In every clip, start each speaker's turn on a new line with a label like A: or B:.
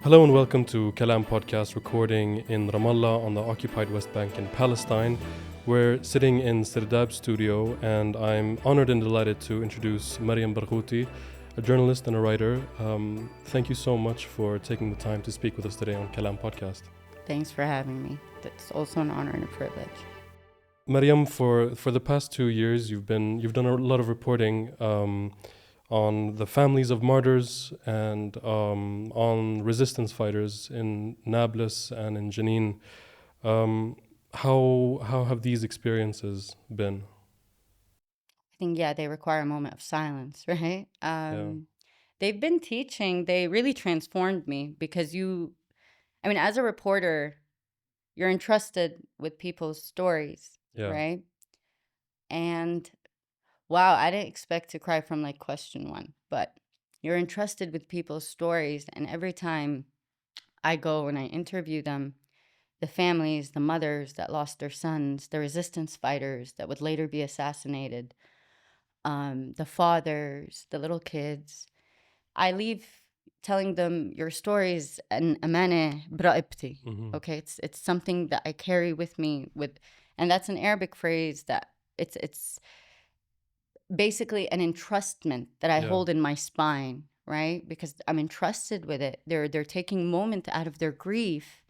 A: Hello and welcome to Kalam Podcast, recording in Ramallah on the occupied West Bank in Palestine. We're sitting in Sirdab's studio, and I'm honored and delighted to introduce Mariam Barghouti, a journalist and a writer. Thank you so much for taking the time to speak with us today on Kalam Podcast.
B: Thanks for having me. That's also an honor and a privilege.
A: Mariam, for the past 2 years, you've done a lot of reporting on the families of martyrs and on resistance fighters in Nablus and in Jenin. How have these experiences been?
B: I think, they require a moment of silence, right?
A: Yeah,
B: They've been teaching, they really transformed me because as a reporter, you're entrusted with people's stories,
A: yeah,
B: right? And wow, I didn't expect to cry from like question one, but you're entrusted with people's stories. And every time I go and I interview them, the families, the mothers that lost their sons, the resistance fighters that would later be assassinated, the fathers, the little kids, I leave telling them your stories and amane bra'ibti.
A: hmm,
B: Okay, it's something that I carry with me and that's an Arabic phrase that it's basically an entrustment that I
A: yeah,
B: hold in my spine, right? Because I'm entrusted with it. They're taking moment out of their grief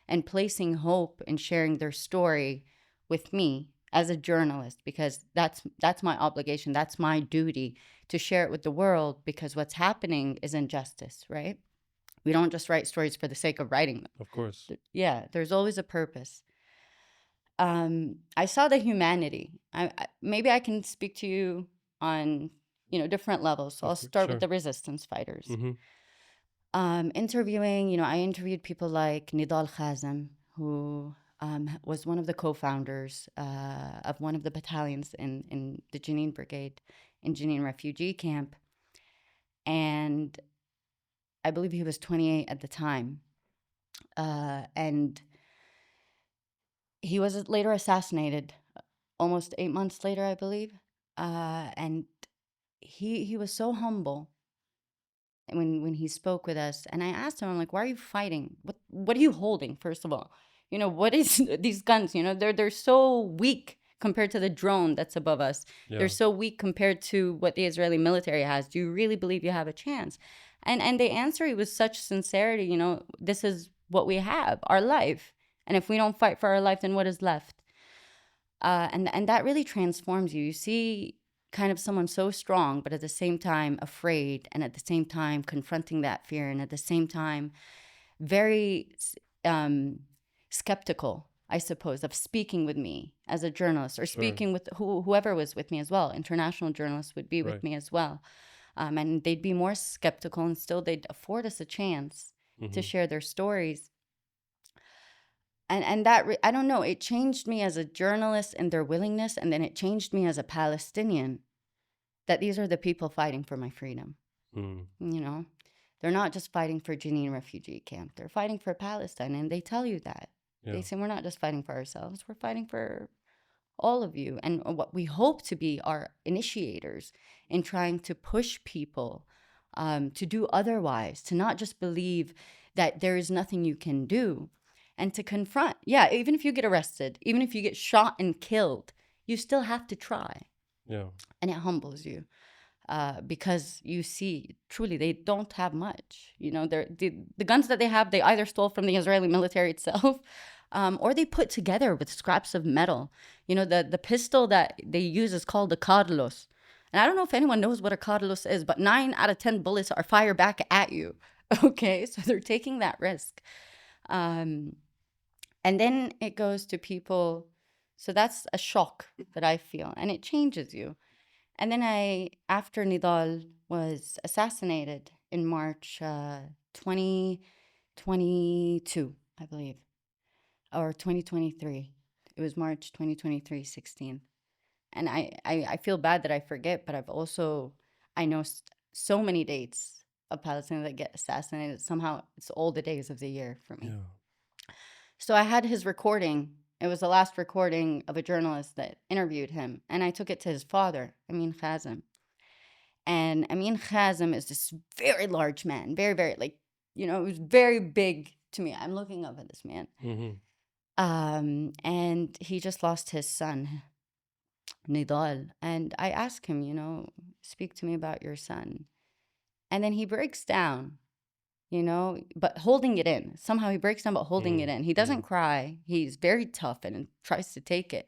B: and placing hope and sharing their story with me as a journalist, because that's my obligation, that's my duty to share it with the world, because what's happening is injustice, right? We don't just write stories for the sake of writing them.
A: of course.
B: Yeah, there's always a purpose. I saw the humanity. Maybe I can speak to you on different levels. So I'll start with
A: Sure.
B: the resistance fighters.
A: Hmm.
B: Interviewing, I interviewed people like Nidal Khazem, who was one of the co-founders of one of the battalions in the Jenin Brigade, in Jenin refugee camp. And I believe he was 28 at the time. And he was later assassinated, almost 8 months later, I believe. And he was so humble when he spoke with us. And I asked him, I'm like, why are you fighting? What are you holding, first of all? What is these guns? They're so weak compared to the drone that's above us. They're
A: Yeah,
B: so weak compared to what the Israeli military has. Do you really believe you have a chance? And they answer with such sincerity, this is what we have, our life. And if we don't fight for our life, then what is left? And that really transforms you. You see kind of someone so strong, but at the same time afraid, and at the same time confronting that fear, and at the same time very skeptical, I suppose, of speaking with me as a journalist, or
A: sure.
B: speaking with whoever was with me as well. International journalists would be with
A: Right.
B: me as well. And they'd be more skeptical, and still they'd afford us a chance to
A: Hmm.
B: share their stories. And that I don't know, it changed me as a journalist and their willingness, and then it changed me as a Palestinian, that these are the people fighting for my freedom.
A: Mm.
B: You know, they're not just fighting for Jenin refugee camp; they're fighting for Palestine, and they tell you that. They
A: Yeah,
B: say we're not just fighting for ourselves; we're fighting for all of you, and what we hope to be are initiators in trying to push people to do otherwise, to not just believe that there is nothing you can do, and to confront. Yeah, even if you get arrested, even if you get shot and killed, you still have to try,
A: yeah,
B: and it humbles you. Because you see, truly, they don't have much. The guns that they have, they either stole from the Israeli military itself, or they put together with scraps of metal. The pistol that they use is called a Carlos. And I don't know if anyone knows what a Carlos is, but 9 out of 10 bullets are fired back at you. Okay, so they're taking that risk. Um, and then it goes to people. So that's a shock that I feel, and it changes you. And then after Nidal was assassinated in March 2022, I believe, or 2023. It was March 2023, 16th. And I feel bad that I forget, but I know so many dates of Palestinians that get assassinated. Somehow it's all the days of the year for me.
A: yeah.
B: So I had his recording. It was the last recording of a journalist that interviewed him. And I took it to his father, Amin Khazem. And Amin Khazem is this very large man, very, very, like, it was very big to me. I'm looking up at this man. And he just lost his son, Nidal. And I asked him, speak to me about your son. And then he breaks down, but holding it in. Somehow he breaks down, but holding it in. He doesn't cry. He's very tough and tries to take it.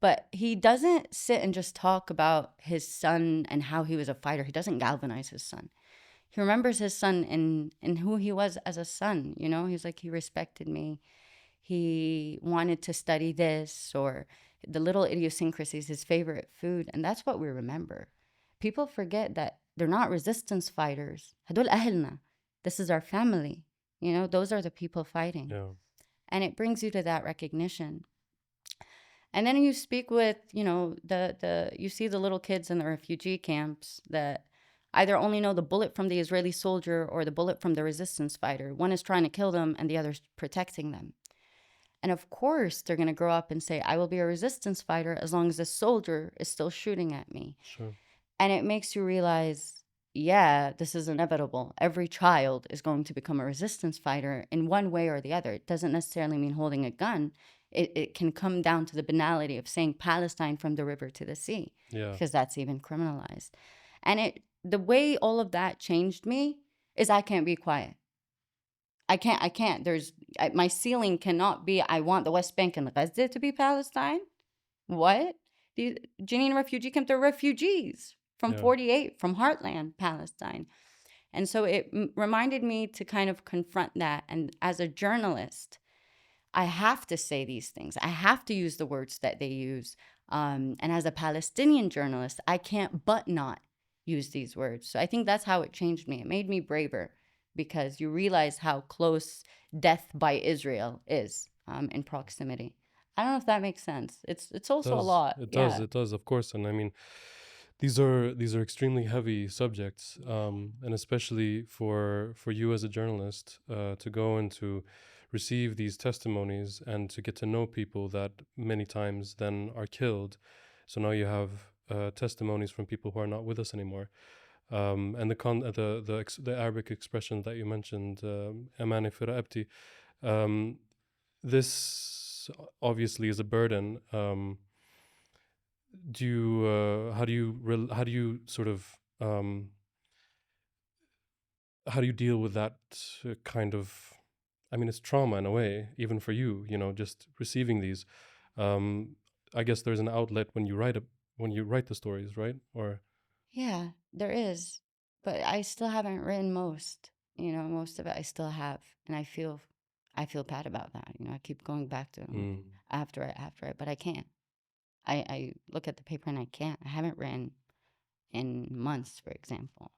B: But he doesn't sit and just talk about his son and how he was a fighter. He doesn't galvanize his son. He remembers his son and who he was as a son. He's like, he respected me. He wanted to study this, or the little idiosyncrasies, his favorite food. And that's what we remember. People forget that they're not resistance fighters. هدول أهلنا. This is our family. Those are the people fighting.
A: Yeah.
B: And it brings you to that recognition. And then you speak with, you see the little kids in the refugee camps that either only know the bullet from the Israeli soldier or the bullet from the resistance fighter. One is trying to kill them and the other's protecting them. And of course, they're going to grow up and say, I will be a resistance fighter as long as the soldier is still shooting at me.
A: Sure.
B: And it makes you realize, yeah, this is inevitable. Every child is going to become a resistance fighter in one way or the other. It doesn't necessarily mean holding a gun. It can come down to the banality of saying Palestine from the river to the sea, because that's even criminalized. And the way all of that changed me is I can't be quiet. I can't. My ceiling cannot be, I want the West Bank and Gaza to be Palestine. What? The Jenin refugee camp, they're refugees from 48, from Heartland, Palestine. And so it reminded me to kind of confront that. And as a journalist, I have to say these things. I have to use the words that they use. And as a Palestinian journalist, I can't but not use these words. So I think that's how it changed me. It made me braver, because you realize how close death by Israel is in proximity. I don't know if that makes sense. It's also a lot.
A: It does, of course. And I mean, these are extremely heavy subjects, and especially for you as a journalist to go and to receive these testimonies and to get to know people that many times then are killed. So now you have testimonies from people who are not with us anymore. And the Arabic expression that you mentioned, "Amani fi raqabti," this obviously is a burden. How do you sort of how do you deal with that kind of? I mean, it's trauma in a way, even for you. Just receiving these. I guess there's an outlet when you write the stories, right? Or
B: yeah, there is, but I still haven't written most. Most of it I still have, and I feel bad about that. I keep going back to them after it, but I can't. I look at the paper and I can't. I haven't written in months, for example.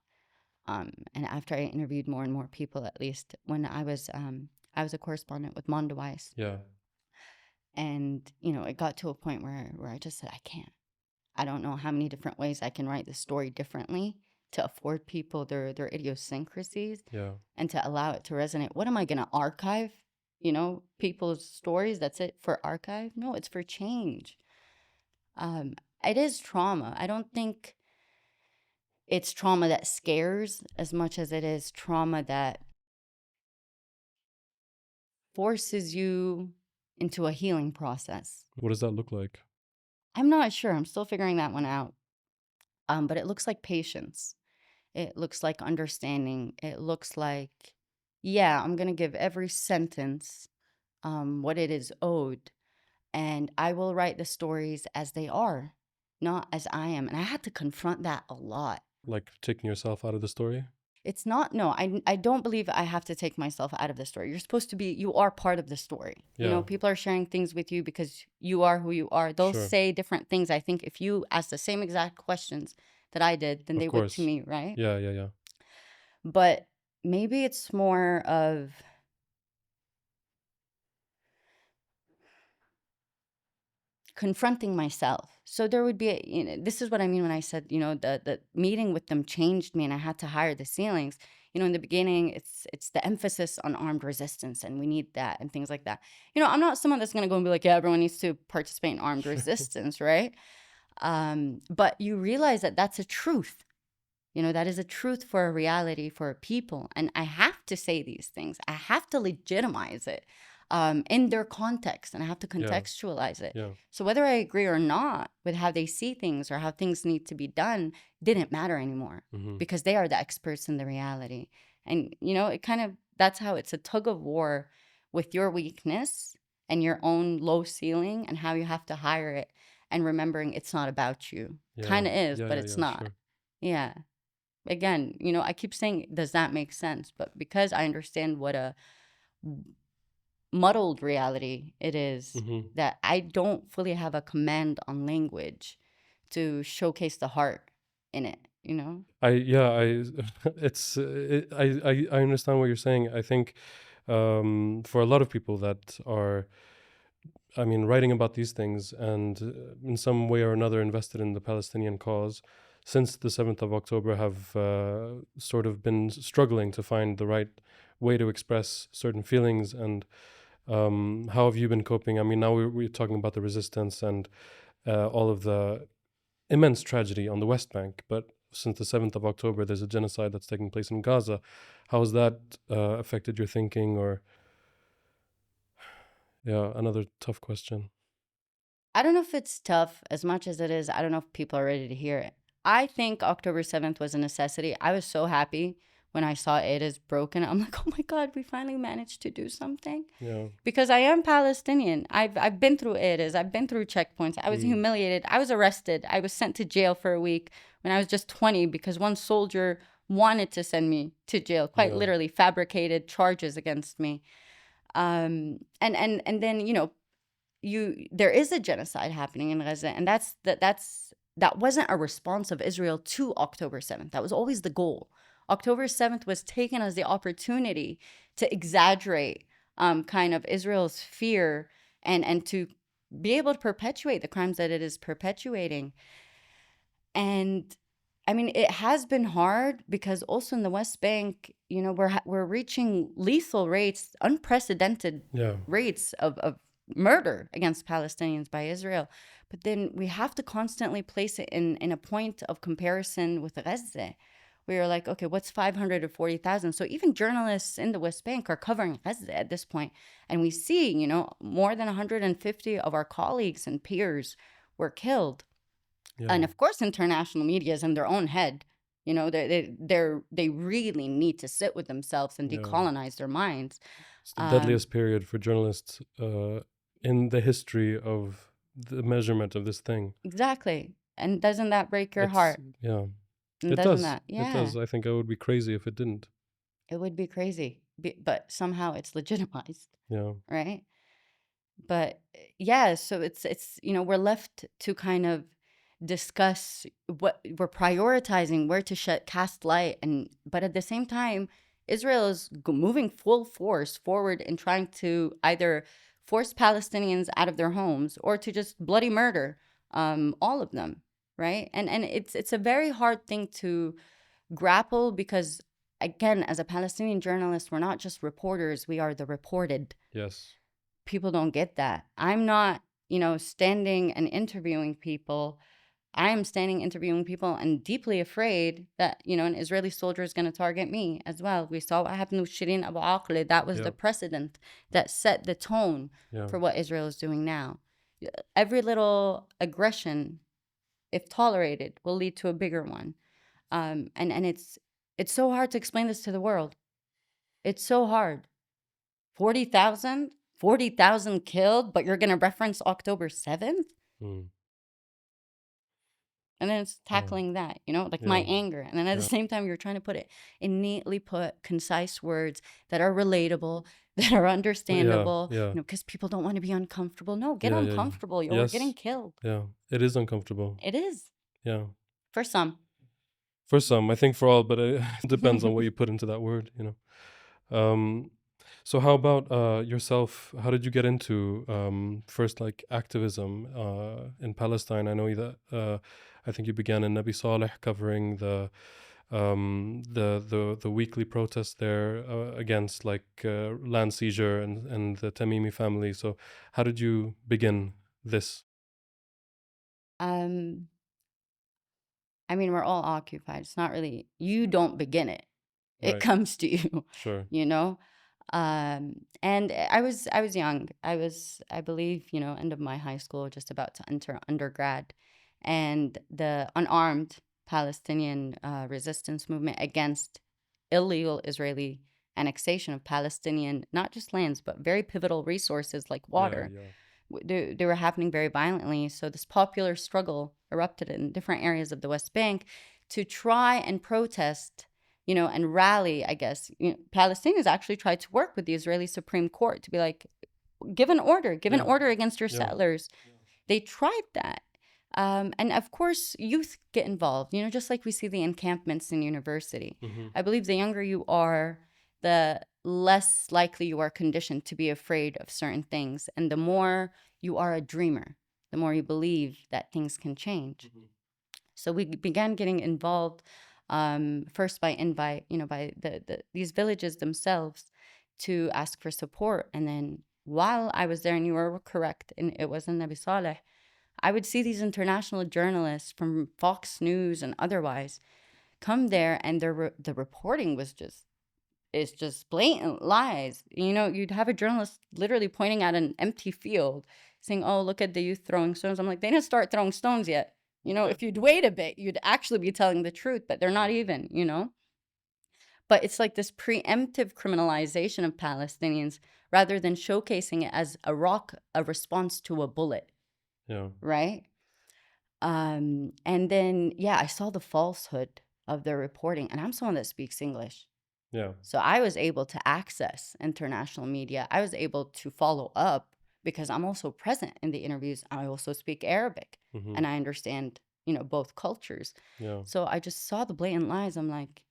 B: And after I interviewed more and more people, at least when I was a correspondent with Mondawais.
A: Yeah.
B: And, it got to a point where I just said, I can't. I don't know how many different ways I can write the story differently to afford people their idiosyncrasies and to allow it to resonate. What am I going to archive? People's stories, that's it for archive? No, it's for change. It is trauma. I don't think it's trauma that scares as much as it is trauma that forces you into a healing process.
A: What does that look like?
B: I'm not sure. I'm still figuring that one out. But it looks like patience. It looks like understanding. It looks like, I'm going to give every sentence what it is owed. And I will write the stories as they are, not as I am. And I had to confront that a lot.
A: Like taking yourself out of the story?
B: It's not, no, I don't believe I have to take myself out of the story. You're supposed to be, you are part of the story.
A: Yeah.
B: People are sharing things with you because you are who you are. They'll
A: Sure.
B: say different things. I think if you ask the same exact questions that I did, then
A: Of
B: they would to
A: course.
B: me, right?
A: Yeah.
B: But maybe it's more of confronting myself. So there would be, this is what I mean when I said, the meeting with them changed me and I had to hire the ceilings. In the beginning, it's the emphasis on armed resistance and we need that and things like that. I'm not someone that's going to go and be like, yeah, everyone needs to participate in armed resistance, right? But you realize that that's a truth. That is a truth for a reality for a people. And I have to say these things. I have to legitimize it in their context, and I have to
A: Yeah.
B: contextualize it.
A: Yeah.
B: So whether I agree or not with how they see things or how things need to be done didn't matter anymore,
A: Mm-hmm.
B: because they are the experts in the reality. And, it kind of, that's how it's a tug of war with your weakness and your own low ceiling and how you have to hire it, and remembering it's not about you.
A: Yeah.
B: Kind of is,
A: Yeah.
B: but
A: Yeah.
B: it's
A: Yeah.
B: not.
A: Sure.
B: Yeah. Again, I keep saying, does that make sense? But because I understand what a muddled reality it is,
A: Mm-hmm.
B: that I don't fully have a command on language to showcase the heart in it,
A: It's I understand what you're saying. I think for a lot of people that are, I mean, writing about these things and in some way or another invested in the Palestinian cause since the 7th of October have sort of been struggling to find the right way to express certain feelings. And how have you been coping? I mean, now we're talking about the resistance and all of the immense tragedy on the West Bank, but since the 7th of October, there's a genocide that's taking place in Gaza. How has that affected your thinking? Or, yeah, another tough question.
B: I don't know if it's tough as much as it is. I don't know if people are ready to hear it. I think October 7th was a necessity. I was so happy when I saw it is broken. I'm like, oh my God, we finally managed to do something.
A: Yeah.
B: Because I am Palestinian. I've been through it. I've been through checkpoints. I was humiliated. I was arrested. I was sent to jail for a week when I was just 20 because one soldier wanted to send me to jail, quite
A: Yeah.
B: literally fabricated charges against me. And then, there is a genocide happening in Gaza, and that wasn't a response of Israel to October 7th. That was always the goal. October 7th was taken as the opportunity to exaggerate kind of Israel's fear, and to be able to perpetuate the crimes that it is perpetuating. And I mean, it has been hard because also in the West Bank, we're reaching lethal rates, unprecedented
A: Yeah.
B: rates of murder against Palestinians by Israel. But then we have to constantly place it in a point of comparison with Gaza. We are like, okay, what's 500 to 40,000? So even journalists in the West Bank are covering Gaza at this point. And we see, more than 150 of our colleagues and peers were killed.
A: Yeah.
B: And of course, international media is in their own head. They really need to sit with themselves and
A: Yeah.
B: decolonize their minds.
A: It's the deadliest period for journalists in the history of the measurement of this thing.
B: Exactly. And doesn't that break your heart?
A: Yeah.
B: And
A: It
B: doesn't
A: does.
B: that?
A: It
B: Yeah,
A: does. I think I would be crazy if it didn't.
B: it would be crazy. But somehow it's legitimized,
A: Yeah.
B: right? But yeah, so it's we're left to kind of discuss what we're prioritizing, where to cast light, but at the same time, Israel is moving full force forward in trying to either force Palestinians out of their homes or to just bloody murder all of them, right? And it's a very hard thing to grapple because, again, as a Palestinian journalist, we're not just reporters, we are the reported.
A: Yes.
B: People don't get that. I'm not, standing and interviewing people. I'm standing interviewing people and deeply afraid that, an Israeli soldier is going to target me as well. We saw what happened with Shireen Abu Akleh. That was the precedent that set the tone for what Israel is doing now. Every little aggression, if tolerated, will lead to a bigger one. And it's so hard to explain this to the world. It's so hard. 40,000 killed, but you're going to reference October 7th?
A: Mm.
B: And then it's tackling that, like my anger. And then at the same time, you're trying to put it in neatly put, concise words that are relatable, that are understandable, because people don't want to be uncomfortable. No, get uncomfortable. You're getting killed.
A: Yeah, it is uncomfortable.
B: It is.
A: Yeah.
B: For some.
A: For some, I think for all, but it depends on what you put into that word, So how about yourself? How did you get into first like activism in Palestine? I know that I think you began in Nabi Saleh covering the weekly protests there against like land seizure and the Tamimi family. So how did you begin this?
B: I I mean, we're all occupied. It's not really, you don't begin it. It
A: Right.
B: comes to you,
A: Sure.
B: you know? And I was young. I believe, end of my high school, just about to enter undergrad. And the unarmed Palestinian resistance movement against illegal Israeli annexation of Palestinian, not just lands, but very pivotal resources like
A: Yeah.
B: water.
A: Yeah.
B: They were happening very violently. So this popular struggle erupted in different areas of the West Bank to try and protest, and rally, I guess. Palestinians actually tried to work with the Israeli Supreme Court to be like, give an
A: Yeah.
B: order against your
A: Yeah.
B: settlers. They tried that. And of course, youth get involved, just like we see the encampments in university.
A: Mm-hmm.
B: I believe the younger you are, the less likely you are conditioned to be afraid of certain things. And the more you are a dreamer, the more you believe that things can change.
A: Mm-hmm.
B: So we began getting involved, first by invite, by these villages themselves to ask for support. And then while I was there, and you were correct, and it was in Nabi Saleh, I would see these international journalists from Fox News and otherwise come there, and the reporting was just blatant lies. You'd have a journalist literally pointing at an empty field, saying, "Oh, look at the youth throwing stones." I'm like, they didn't start throwing stones yet.
A: Yeah.
B: If you'd wait a bit, you'd actually be telling the truth, but they're not even. But it's like this preemptive criminalization of Palestinians rather than showcasing it as a response to a bullet,
A: Yeah.
B: right? And then, yeah, I saw the falsehood of their reporting, and I'm someone that speaks English.
A: Yeah.
B: So I was able to access international media. I was able to follow up because I'm also present in the interviews. I also speak Arabic
A: Mm-hmm.
B: and I understand, both cultures.
A: Yeah.
B: So I just saw the blatant lies. I'm like,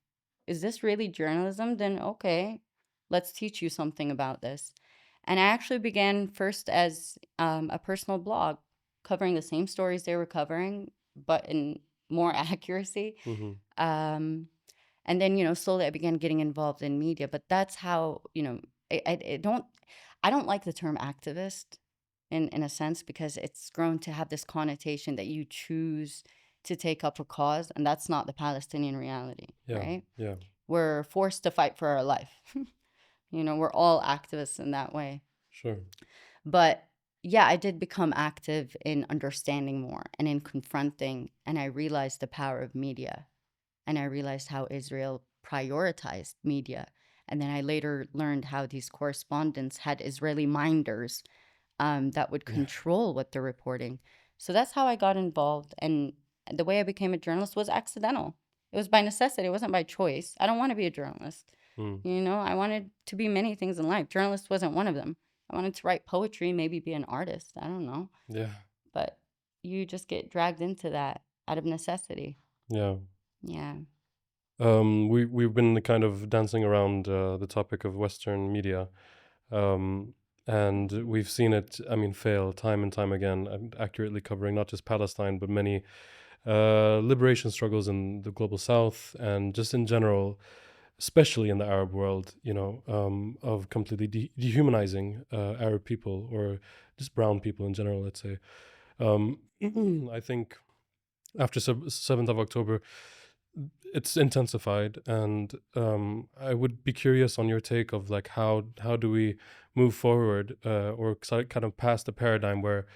B: is this really journalism? Then okay, let's teach you something about this. And I actually began first as a personal blog covering the same stories they were covering, but in more accuracy.
A: Mm-hmm.
B: Um, and then, slowly I began getting involved in media. But that's how, I don't like the term activist in a sense, because it's grown to have this connotation that you choose to take up a cause, and that's not the Palestinian reality,
A: Yeah.
B: right?
A: Yeah.
B: We're forced to fight for our life. We're all activists in that way.
A: Sure.
B: But yeah, I did become active in understanding more and in confronting, and I realized the power of media, and I realized how Israel prioritized media. And then I later learned how these correspondents had Israeli minders that would
A: Yeah.
B: control what they're reporting. So that's how I got involved. And the way I became a journalist was accidental. It was by necessity. It wasn't by choice. I don't want to be a journalist.
A: Mm.
B: I wanted to be many things in life. Journalist wasn't one of them. I wanted to write poetry, maybe be an artist. I don't know.
A: Yeah.
B: But you just get dragged into that out of necessity.
A: Yeah.
B: Yeah.
A: We've been kind of dancing around the topic of Western media, and we've seen it, I mean, fail time and time again, and accurately covering not just Palestine but many liberation struggles in the global South and just in general, especially in the Arab world. Of completely dehumanizing Arab people or just brown people in general. Let's say. I think after 7th of October, it's intensified, and I would be curious on your take of like how do we move forward, or kind of past the paradigm where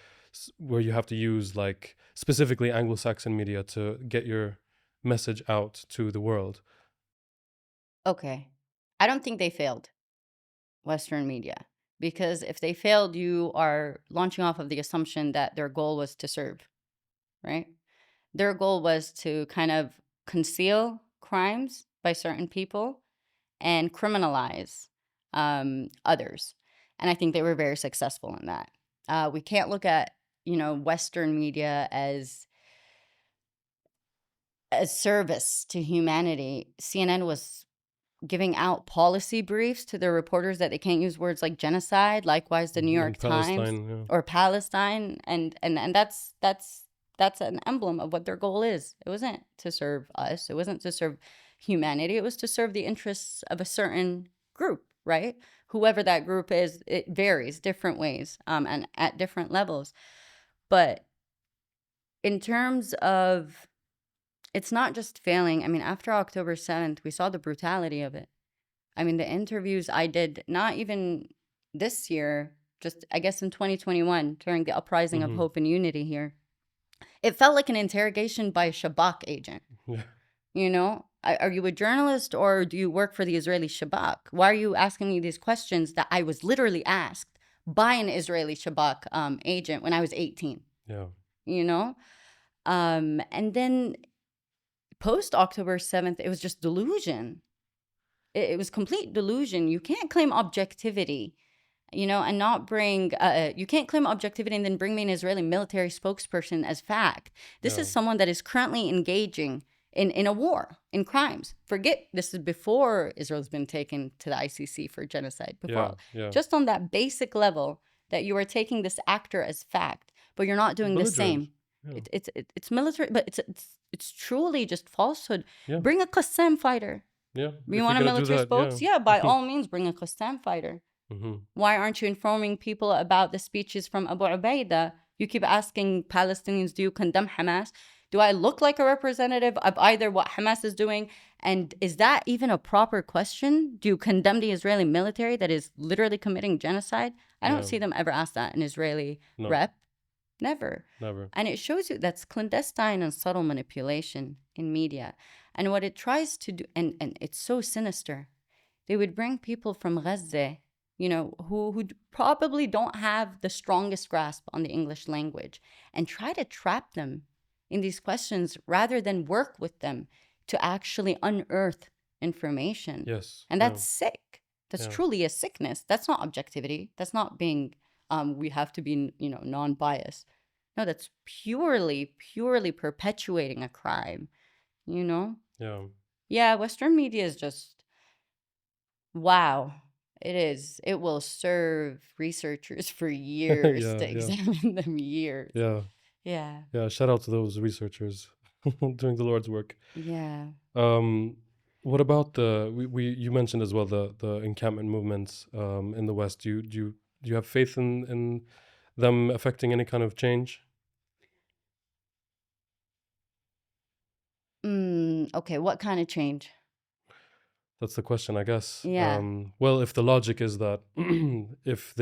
A: you have to use like specifically Anglo-Saxon media to get your message out to the world.
B: Okay. I don't think they failed, Western media, because if they failed, you are launching off of the assumption that their goal was to serve, right? Their goal was to kind of conceal crimes by certain people and criminalize others. And I think they were very successful in that. We can't look at, Western media as service to humanity. CNN was giving out policy briefs to their reporters that they can't use words like genocide. Likewise, the New
A: In
B: York Times
A: Palestine, yeah.
B: or Palestine, and that's an emblem of what their goal is. It wasn't to serve us. It wasn't to serve humanity. It was to serve the interests of a certain group, right? Whoever that group is, it varies different ways, and at different levels. But in terms of it's not just failing. I mean, after October 7th, we saw the brutality of it. I mean, the interviews I did, not even this year, just I guess in 2021 during the uprising of
A: Mm-hmm.
B: hope and unity here, it felt like an interrogation by a Shabak agent.
A: Yeah.
B: You know, are you a journalist or do you work for the Israeli Shabak? Why are you asking me these questions that I was literally asked by an Israeli Shabak agent when I was 18?
A: Yeah.
B: You know, and then post October 7th, it was just delusion. It was complete delusion. You can't claim objectivity, you know, and not bring, you can't claim objectivity and then bring me an Israeli military spokesperson as fact. This
A: Yeah.
B: is someone that is currently engaging in a war, in crimes. Forget, this is before Israel's been taken to the ICC for genocide. Before,
A: Yeah.
B: just on that basic level that you are taking this actor as fact, but you're not doing the
A: Belligerent.
B: same.
A: Yeah.
B: It's military, but it's truly just falsehood.
A: Yeah.
B: Bring a Qassam fighter.
A: Yeah.
B: You want a military spokes? Yeah, by all means, bring a Qassam fighter.
A: Mm-hmm.
B: Why aren't you informing people about the speeches from Abu Ubaidah? You keep asking Palestinians, do you condemn Hamas? Do I look like a representative of either what Hamas is doing? And is that even a proper question? Do you condemn the Israeli military that is literally committing genocide? I don't see them ever ask that an Israeli rep. Never. And it shows you that's clandestine and subtle manipulation in media. And what it tries to do, and it's so sinister, they would bring people from Gaza, you know, who probably don't have the strongest grasp on the English language and try to trap them in these questions rather than work with them to actually unearth information.
A: Yes.
B: And that's sick. That's truly a sickness. That's not objectivity. That's not being, we have to be, you know, non-biased. No, that's purely perpetuating a crime, you know?
A: Yeah.
B: Yeah, Western media is just, wow. It is. It will serve researchers for years to examine them years.
A: Yeah.
B: Yeah.
A: Yeah. Shout out to those researchers doing the Lord's work.
B: Yeah.
A: What about you mentioned as well the encampment movements in the West. Do you have faith in them affecting any kind of change?
B: Okay, what kind of change?
A: That's the question, I guess.
B: Yeah.
A: Well, if the logic is that if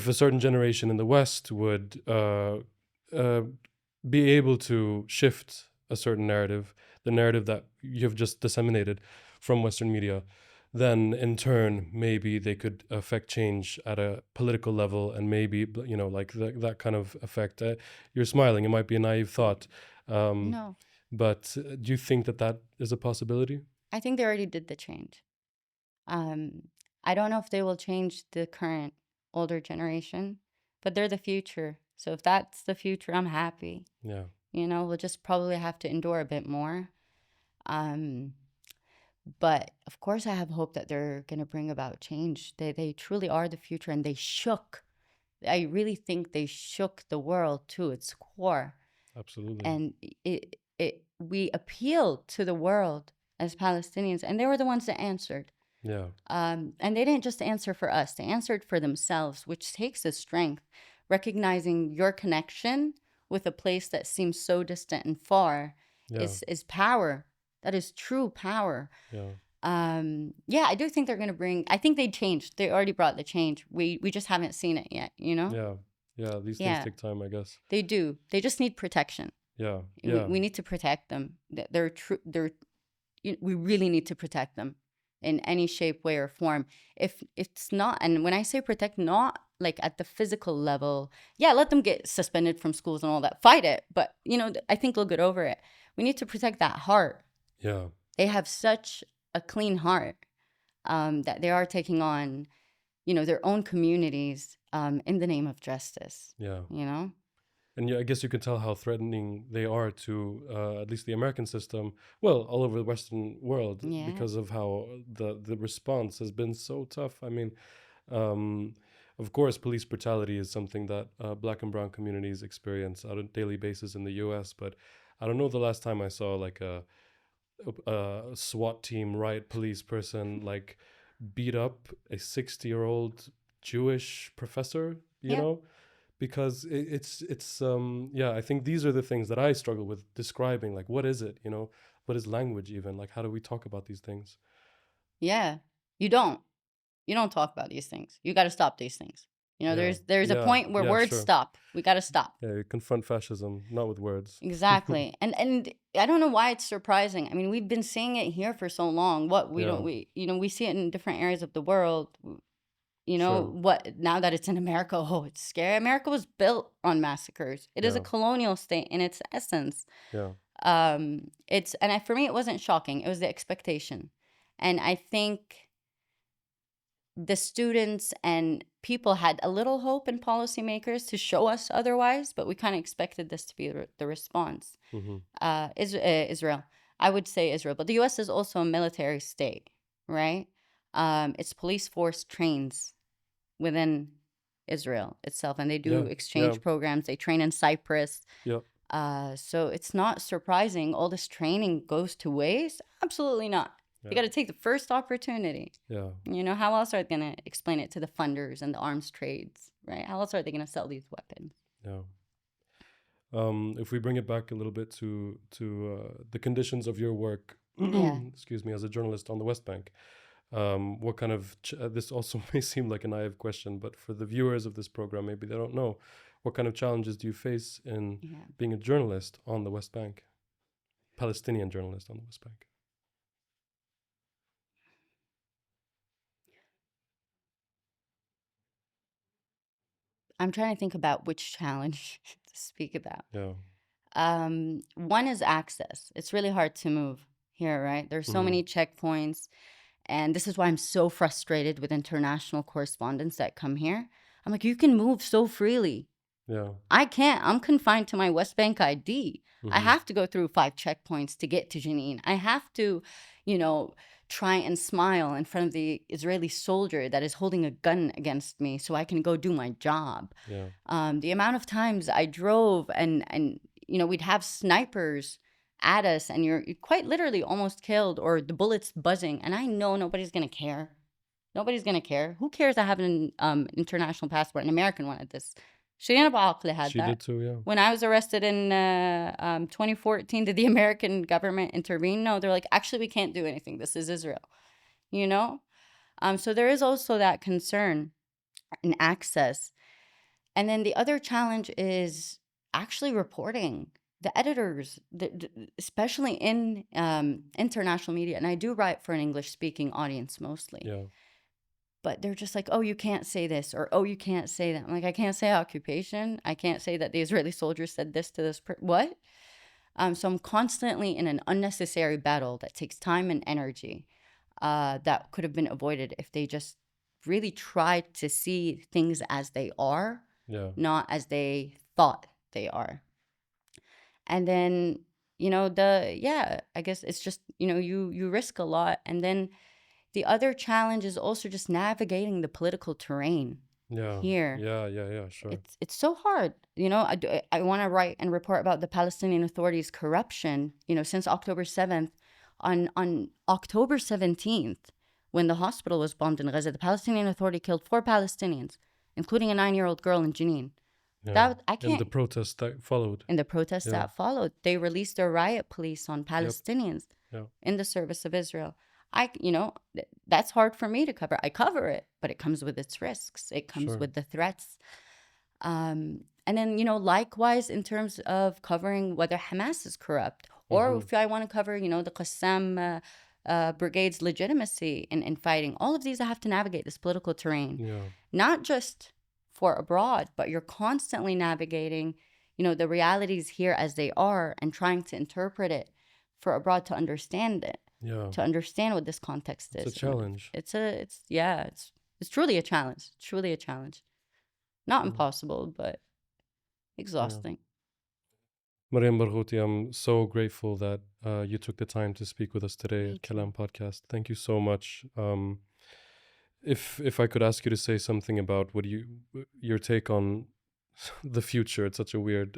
A: a certain generation in the West would be able to shift a certain narrative, the narrative that you've just disseminated from Western media, then in turn, maybe they could affect change at a political level and maybe, you know, like that kind of effect. You're smiling. It might be a naive thought.
B: No.
A: But do you think that is a possibility?
B: I think they already did the change. I don't know if they will change the current older generation, but they're the future. So if that's the future, I'm happy.
A: Yeah.
B: You know, we'll just probably have to endure a bit more. But of course, I have hope that they're going to bring about change. They truly are the future, and they shook. I really think they shook the world to its core.
A: Absolutely.
B: And we appealed to the world as Palestinians, and they were the ones that answered.
A: Yeah.
B: And they didn't just answer for us; they answered for themselves, which takes a strength. Recognizing your connection with a place that seems so distant and far is power. That is true power.
A: Yeah.
B: I do think they're going to bring. I think they changed. They already brought the change. We just haven't seen it yet. You know.
A: Yeah. These things take time, I guess.
B: They do. They just need protection.
A: Yeah.
B: We need to protect them. They're true. We really need to protect them in any shape, way, or form. If it's not, and when I say protect, not like at the physical level, let them get suspended from schools and all that. Fight it, but you know, I think they'll get over it. We need to protect that heart.
A: Yeah.
B: They have such a clean heart that they are taking on, you know, their own communities in the name of justice.
A: Yeah.
B: You know.
A: And I guess you can tell how threatening they are to at least the American system, well, all over the Western world, because of how the response has been so tough. I mean, of course, police brutality is something that Black and brown communities experience on a daily basis in the U.S., but I don't know the last time I saw like a SWAT team, riot police person like beat up a 60-year-old Jewish professor, you know? because it's yeah, I think these are the things that I struggle with describing, like what is it, you know, what is language even, like how do we talk about these things?
B: Yeah. You don't. You don't talk about these things. You got to stop these things. You know,
A: Yeah,
B: there's a
A: yeah,
B: point where
A: yeah,
B: words
A: sure.
B: stop. We got to stop.
A: Yeah, you confront fascism not with words.
B: Exactly. And I don't know why it's surprising. I mean, we've been seeing it here for so long. What we don't
A: Yeah,
B: we you know, we see it in different areas of the world. You know,
A: sure.
B: what now that it's in America, oh, it's scary. America was built on massacres. It is a
A: Yeah,
B: colonial state in its essence.
A: yeah,
B: It's and I, for me it wasn't shocking. It was the expectation. And I think the students and people had a little hope in policymakers to show us otherwise, but we kind of expected this to be the response.
A: mm-hmm.
B: Israel, I would say Israel, but the U.S. is also a military state, right? Its police force trains within Israel itself, and they do
A: Yeah, yeah,
B: exchange programs. They train in Cyprus.
A: yeah,
B: So it's not surprising all this training goes to waste. Absolutely not. You
A: yeah,
B: got to take the first opportunity.
A: yeah,
B: You know, how else are they going to explain it to the funders and the arms trades, right? How else are they going to sell these weapons?
A: yeah. If we bring it back a little bit to the conditions of your work,
B: Yeah.
A: excuse me, as a journalist on the West Bank, what kind of this also may seem like a naive question, but for the viewers of this program, maybe they don't know, what kind of challenges do you face in
B: Yeah.
A: being a journalist on the West Bank, Palestinian journalist on the West Bank?
B: I'm trying to think about which challenge to speak about.
A: Yeah.
B: One is access. It's really hard to move here, right? There's so
A: Mm-hmm.
B: many checkpoints. And this is why I'm so frustrated with international correspondents that come here. I'm like, you can move so freely.
A: Yeah.
B: I can't. I'm confined to my West Bank ID. I
A: Mm-hmm.
B: have to go through 5 checkpoints to get to Jenin. I have to, you know, try and smile in front of the Israeli soldier that is holding a gun against me so I can go do my job.
A: Yeah.
B: The amount of times I drove and you know, we'd have snipers at us and you're quite literally almost killed or the bullets buzzing. And I know nobody's going to care. Nobody's going to care. Who cares I have an international passport, an American one at this? Shireen Abu had
A: She
B: that.
A: did too, yeah.
B: When I was arrested in 2014, did the American government intervene? No, they're like, actually, we can't do anything. This is Israel, you know? So there is also that concern in access. And then the other challenge is actually reporting. The editors, especially in international media, and I do write for an English-speaking audience mostly,
A: Yeah.
B: but they're just like, oh, you can't say this, or oh, you can't say that. I'm like, I can't say occupation. I can't say that the Israeli soldiers said this to this. What? So I'm constantly in an unnecessary battle that takes time and energy that could have been avoided if they just really tried to see things as they are,
A: Yeah.
B: not as they thought they are. And then, you know, I guess it's just, you know, you risk a lot. And then the other challenge is also just navigating the political terrain
A: Yeah.
B: here.
A: Yeah. Yeah. Yeah. Sure.
B: It's so hard. You know, I want to write and report about the Palestinian Authority's corruption, you know, since October 7th. On October 17th, when the hospital was bombed in Gaza, the Palestinian Authority killed 4 Palestinians, including a 9-year-old girl in Jenin.
A: Yeah.
B: That I
A: And
B: can't.
A: the protest that followed.
B: In the protests
A: Yeah.
B: that followed, they released their riot police on Palestinians
A: Yeah.
B: in the service of Israel. You know, that's hard for me to cover. I cover it, but it comes with its risks. It comes
A: Sure.
B: with the threats. And then, you know, likewise in terms of covering whether Hamas is corrupt or
A: Mhm.
B: if I want to cover, you know, the Qassam brigade's legitimacy in fighting. All of these I have to navigate this political terrain.
A: Yeah.
B: Not just for abroad, but you're constantly navigating, you know, the realities here as they are and trying to interpret it for abroad to understand it,
A: Yeah.
B: to understand what this context
A: It's
B: is.
A: a challenge.
B: It's truly a challenge. It's truly a challenge. Not
A: Mhm.
B: impossible, but exhausting.
A: Mariam Barghouti, I'm so grateful that you took the time to speak with us today
B: Me
A: at
B: too.
A: Kalam Podcast. Thank you so much. If I could ask you to say something about your take on the future, it's such a weird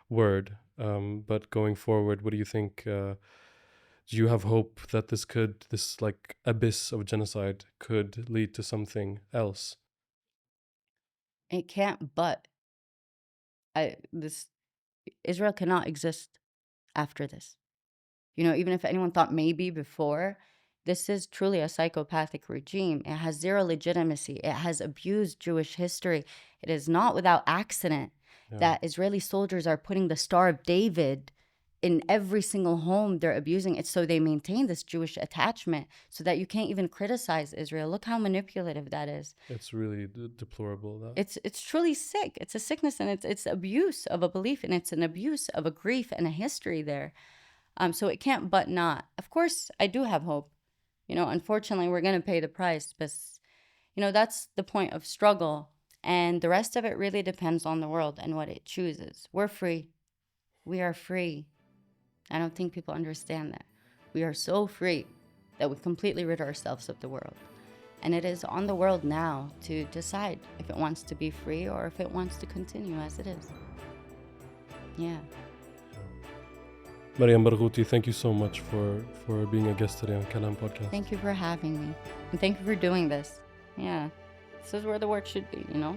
A: word, but going forward, what do you think? Do you have hope that this like abyss of genocide could lead to something else?
B: It can't but. this Israel cannot exist after this. Even if anyone thought maybe before, this is truly a psychopathic regime. It has zero legitimacy. It has abused Jewish history. It is not without accident that Israeli soldiers are putting the Star of David in every single home. They're abusing it so they maintain this Jewish attachment so that you can't even criticize Israel. Look how manipulative that is.
A: It's really deplorable.
B: It's truly sick. It's a sickness, and it's abuse of a belief, and it's an abuse of a grief and a history there. So it can't but not. Of course, I do have hope. Unfortunately, we're going to pay the price. But, that's the point of struggle. And the rest of it really depends on the world and what it chooses. We're free. We are free. I don't think people understand that. We are so free that we completely rid ourselves of the world. And it is on the world now to decide if it wants to be free or if it wants to continue as it is. Yeah.
A: Mariam Barghouti, thank you so much for being a guest today on Kalam Podcast.
B: Thank you for having me. And thank you for doing this. Yeah. This is where the work should be,
A: Yeah.